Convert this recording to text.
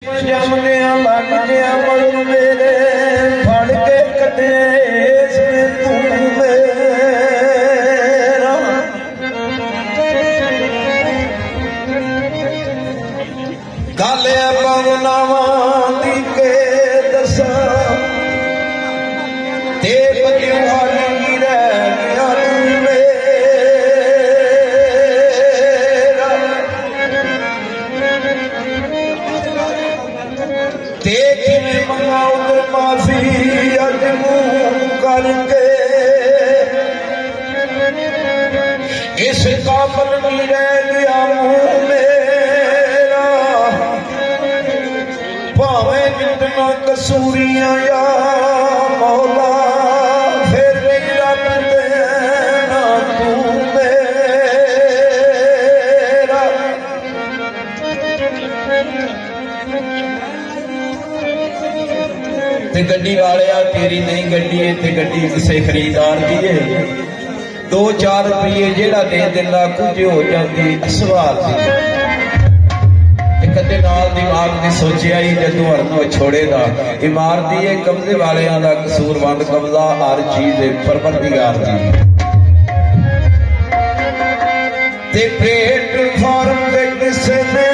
जमनिया लग गया मल मेरे फड़ के कटे इसमें तू मेरा गल पवनावा दी के दसा ते बलियों वाली रह गया माफी अज मुंह करके इस काबल नहीं रह गया मुंह मेरा भावे जितना कसूरियां या मौला फिर भी रब देना तू मेरा ते गड्डी वाले तेरी नहीं गड्डी है ते गड्डी किसी खरीदार की है 2-4 रुपये जेड़ा दे दिंदा कुछ हो जाती सवाल कदे नाल दिमाग ने सोचिया ही जदों हरनो छोड़ेगा इमारती है कब्जे वालियां दा कसूर वंड कब्जा हर चीज है परवरदिगार दी ते प्लेटफार्म ते किसे ने